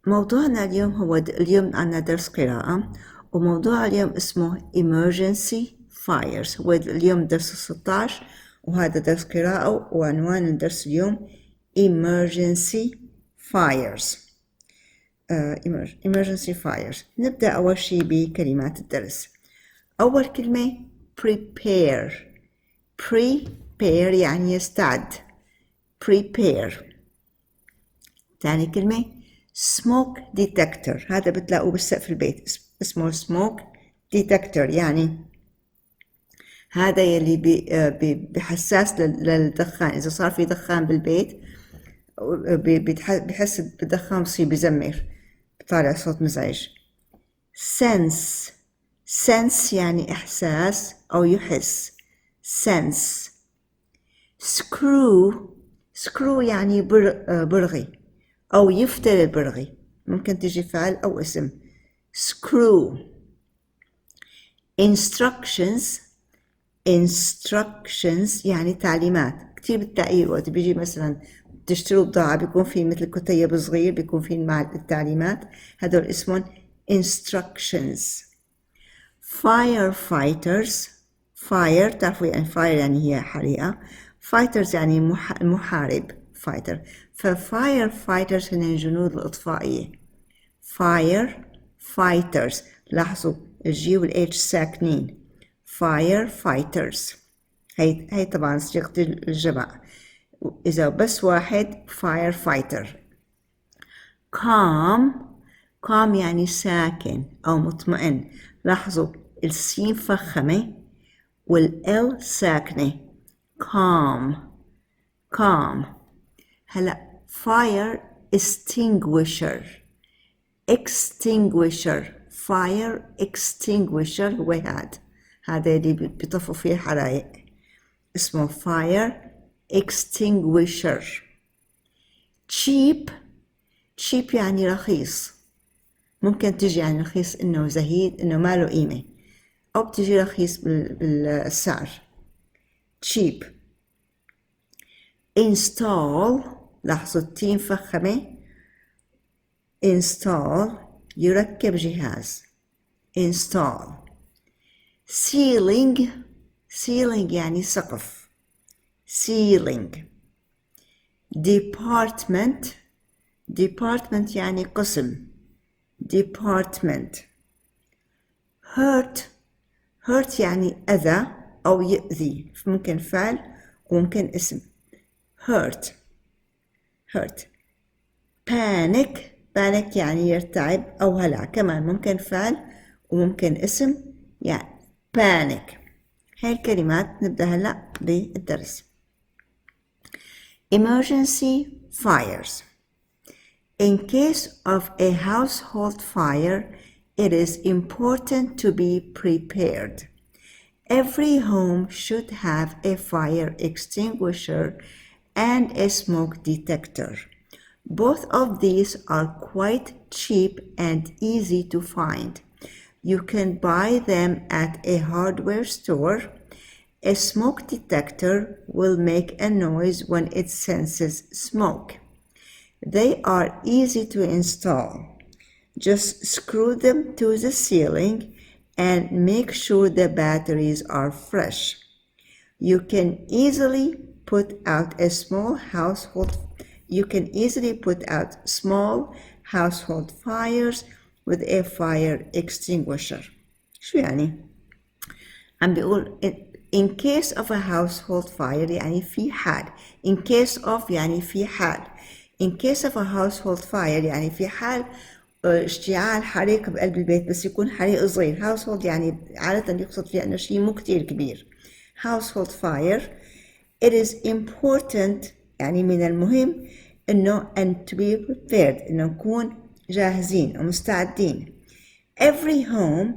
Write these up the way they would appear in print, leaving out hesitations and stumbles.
موضوعنا اليوم هو اليوم عنا درس قراءة، وموضوع اليوم اسمه emergency fires. هو اليوم درس 16 وهذا درس قراءة، وعنوان الدرس اليوم emergency fires. emergency fires. نبدأ أول شيء بكلمات الدرس. أول كلمة prepare. prepare يعني يستعد. prepare. ثاني كلمة smoke detector. هذا بتلاقوه بالسقف البيت، اسمه smoke detector، يعني هذا يلي بحساس للدخان. إذا صار في دخان بالبيت بحس بالدخان بصير بزمر، بطالع صوت مزعج. sense. sense يعني إحساس أو يحس. sense. screw. screw يعني برغي أو يفتل البرغي، ممكن تجي فعل أو اسم. screw. instructions. instructions يعني تعليمات. كتير بتلاقيه وقت بيجي مثلا تشتروا بضاعة بيكون في مثل كتيب صغير بيكون في مع التعليمات، هدول اسمهم instructions. firefighters. fire تعرفوا يعني fire يعني هي حريقة، fighters يعني محارب fighter. فfire fighters هن جنود الإطفائية. fire fighters. لاحظوا الجي والاتش ساكنين. fire fighters. هي طبعا صيغة الجمع، إذا بس واحد fire fighter. calm. calm يعني ساكن أو مطمئن. لاحظوا السين فخمة والال ساكنة. calm. calm. هلا fire extinguisher. extinguisher. fire extinguisher هو هذا اللي بيطفوا فيه الحرائق، اسمه fire extinguisher. cheap. cheap يعني رخيص، ممكن تجي يعني رخيص انه زهيد، انه ما له قيمة، او بتجي رخيص بالسعر. cheap. install. لاحظوا التين فخمة. install يركب جهاز. install. ceiling. ceiling يعني سقف. ceiling. department. department يعني قسم. department. hurt. hurt يعني أذى أو يؤذي، ممكن فعل وممكن اسم. hurt. hurt. panic. panic يعني يرتعب أو هلع، كمان ممكن فعل وممكن اسم، يعني panic. هاي الكلمات نبدأ هلأ بالدرس. emergency fires. In case of a household fire, it is important to be prepared. Every home should have a fire extinguisher and a smoke detector. Both of these are quite cheap and easy to find. You can buy them at a hardware store. A smoke detector will make a noise when it senses smoke. They are easy to install. Just screw them to the ceiling and make sure the batteries are fresh. You can easily put out small household fires with a fire extinguisher. شو يعني؟ عم بيقول in case of a household fire يعني في حال. in case of يعني في حال. in case of a household fire يعني في حال اشتعال حريق بقلب البيت، بس يكون حريق صغير. household يعني عادة يقصد فيه أنه شيء مو كتير كبير. household fire. It is important يعني من المهم إنه and to be prepared، إنه نكون جاهزين ومستعدين. Every home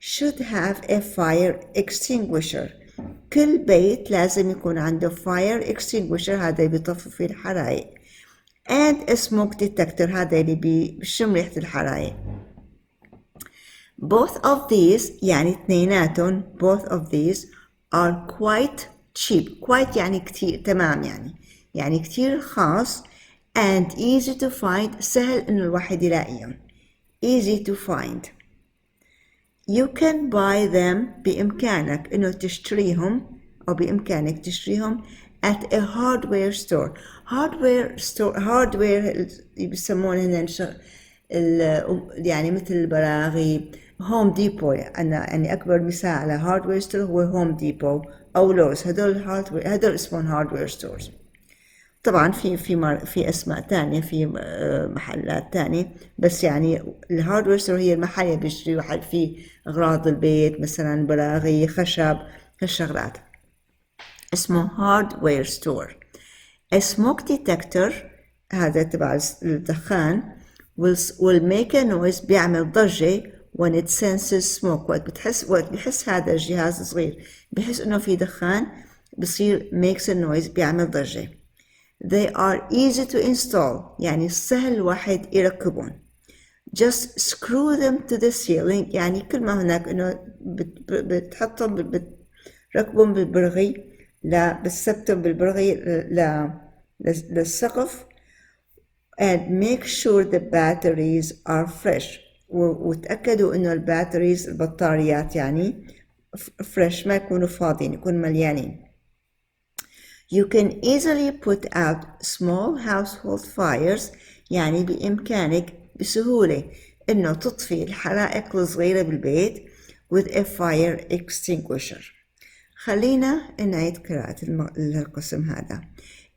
should have a fire extinguisher. كل بيت لازم يكون عنده fire extinguisher، هذا بيطفي فيه الحرائق. and a smoke detector، هذا اللي بيشم ريحة الحرائق. Both of these يعني اثنيناتهم، both of these are quite cheap. quite يعني كتير، تمام، يعني كتير خاص and easy to find. سهل إنه الواحد يلاقيهم. easy to find. You can buy them بإمكانك إنه تشتريهم أو بإمكانك تشتريهم at a hardware store. hardware بيسمونه يعني مثل البراغي. هوم ديبو يعني أكبر مثال على hardware store هو هوم ديبو أو لوز. هدول اسمهم hardware stores. طبعا في اسماء تانية في محلات تانية، بس يعني الهاردوير ستور هي المحل اللي بيشتري واحد فيه اغراض البيت مثلا براغي خشب هالشغلات اسمه هاردوير ستور. smoke detector هذا تبع الدخان will make a noise بيعمل ضجة when it senses smoke. وقت بيحس هذا الجهاز الصغير بيحس انه في دخان بصير makes a noise بيعمل ضجة. They are easy to install يعني سهل الواحد يركبون. Just screw them to the ceiling يعني كل ما هناك انه بتحطهم بتركبهم بالبرغي بتثبتهم بالبرغي للسقف and make sure the batteries are fresh وتأكدوا انه البطاريات يعني fresh ما يكونوا فاضيين يكونوا مليانين. You can easily put out small household fires يعني بإمكانك بسهولة إنه تطفي الحرائق الصغيرة بالبيت with a fire extinguisher. خلينا نعيد قراءة القسم هذا.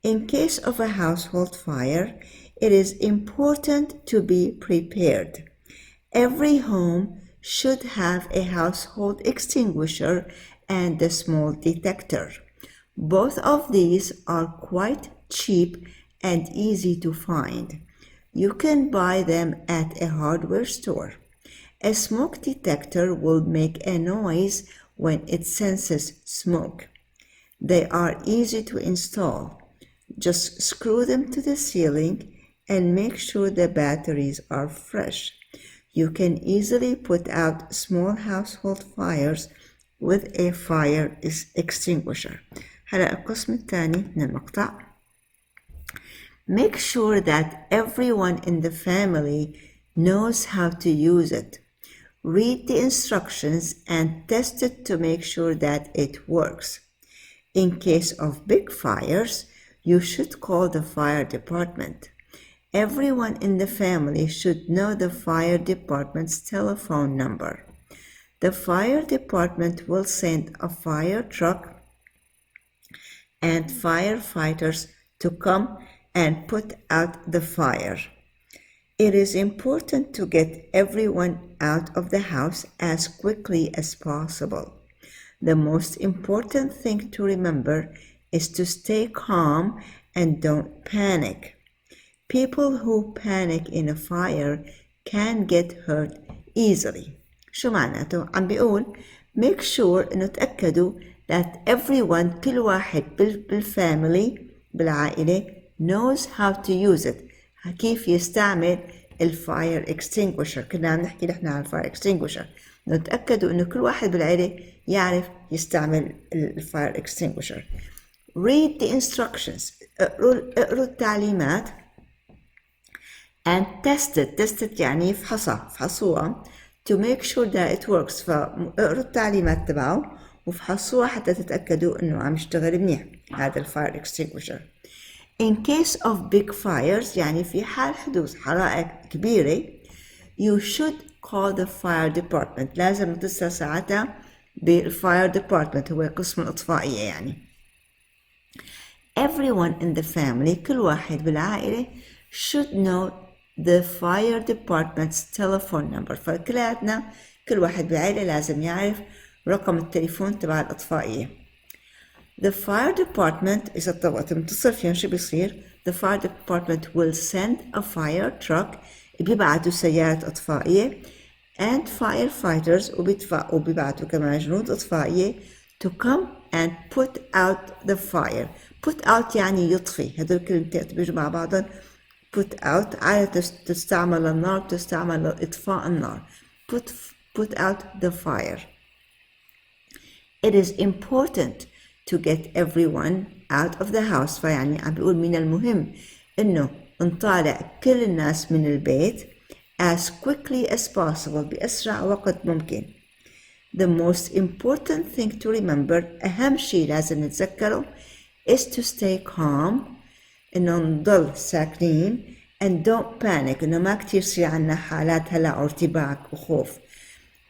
In case of a household fire, it is important to be prepared. Every home should have a household extinguisher and a small detector. Both of these are quite cheap and easy to find. You can buy them at a hardware store. A smoke detector will make a noise when it senses smoke. They are easy to install. Just screw them to the ceiling and make sure the batteries are fresh. You can easily put out small household fires with a fire extinguisher. هلا القسم الثاني من المقطع. Make sure that everyone in the family knows how to use it. Read the instructions and test it to make sure that it works. In case of big fires, you should call the fire department. Everyone in the family should know the fire department's telephone number. The fire department will send a fire truck and firefighters to come and put out the fire. It is important to get everyone out of the house as quickly as possible. The most important thing to remember is to stay calm and don't panic. People who panic in a fire can get hurt easily. شو معناته؟ عم بيقول make sure إنه تأكدوا that everyone كل واحد بالفاميلي بالعائلة knows how to use it. كيف يستعمل الفاير extinguisher. كنا عم نحكي نحن عن الفاير extinguisher. نتأكدوا إنه كل واحد بالعائلة يعرف يستعمل الفاير extinguisher. Read the instructions. اقروا التعليمات and test it يعني فحصوها to make sure that it works. فاقروا التعليمات تبعه وفحصوها حتى تتأكدوا إنه عم يشتغل منيح هذا الفاير extinguisher. In case of big fires يعني في حال حدوث حرائق كبيرة you should call the fire department. لازم تتصل ساعتها بالfire department هو قسم الإطفائية يعني. Everyone in the family كل واحد بالعائلة should know the fire department's telephone number. فكلاتنا كل واحد بالعائلة لازم يعرف رقم التليفون تبع الإطفائية. The fire department إذا طبقت متصل فيهم شو بيصير؟ The fire department will send a fire truck بيبعتوا سيارة إطفائية and firefighters وبيبعتوا كمان جنود إطفائية to come and put out the fire. put out يعني يطفي. هدول كلمتين بيجوا مع بعضهم. put out عادة تستعمل للنار تستعمل لإطفاء النار. put out the fire. It is important to get everyone out of the house. فيعني عم بيقول من المهم إنه نطالع كل الناس من البيت as quickly as possible بأسرع وقت ممكن. The most important thing to remember أهم شيء لازم نتذكره is to stay calm إنه نضل ساكنين and don't panic إنه ما كتير يصير عنا حالات هلع وارتباك وخوف.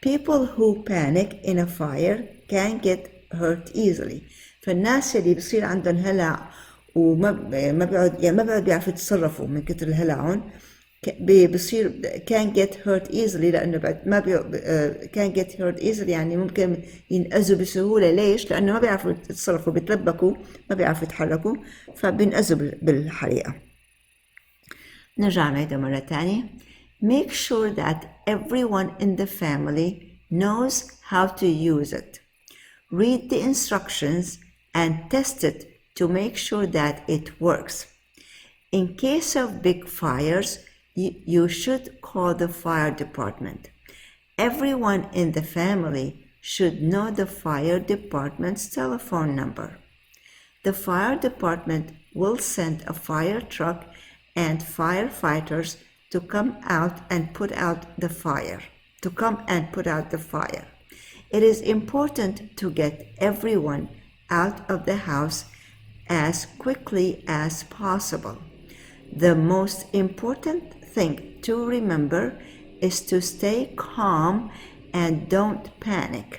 People who panic in a fire can get hurt easily. فالناس اللي بصير عندهم هلع وما بيقعد بيعرفوا يتصرفوا من كتر الهلعون بصير can get hurt easily لأنه بعد ما can get hurt easily يعني ممكن ينأذوا بسهولة. ليش؟ لأنه ما بيعرفوا يتصرفوا بيتلبكوا ما بيعرفوا يتحركوا فبينأذوا بالحريقة. نرجع نعيدها مرة تانية. Make sure that everyone in the family knows how to use it. Read the instructions and test it to make sure that it works. In case of big fires, you should call the fire department. Everyone in the family should know the fire department's telephone number. The fire department will send a fire truck and firefighters to come out and put out the fire. It is important to get everyone out of the house as quickly as possible. The most important thing to remember is to stay calm and don't panic.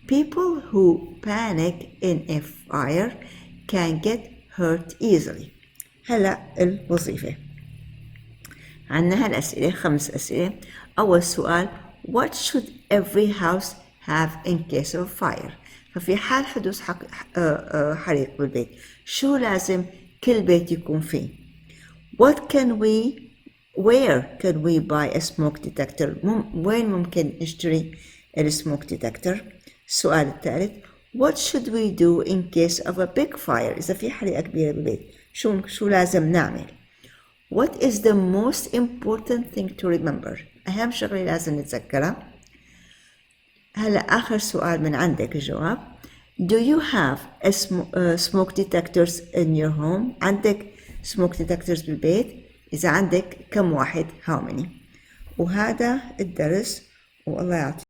People who panic in a fire can get hurt easily. هلا الوظيفة عندنا هالأسئلة 5 أسئلة. أول سؤال What should every house have in case of fire؟ ففي حال حدوث حريق بالبيت شو لازم كل بيت يكون فيه؟ Where can we buy a smoke detector؟ وين ممكن نشتري السموك detector؟ السؤال الثالث What should we do in case of a big fire؟ إذا في حريقة كبيرة بالبيت شو لازم نعمل؟ What is the most important thing to remember؟ أهم شغلة لازم نتذكرها. هلا آخر سؤال من عندك الجواب. Do you have a smoke detectors in your home؟ عندك smoke detectors بالبيت؟ إذا عندك كم واحد؟ How many؟ وهذا الدرس والله يعطيك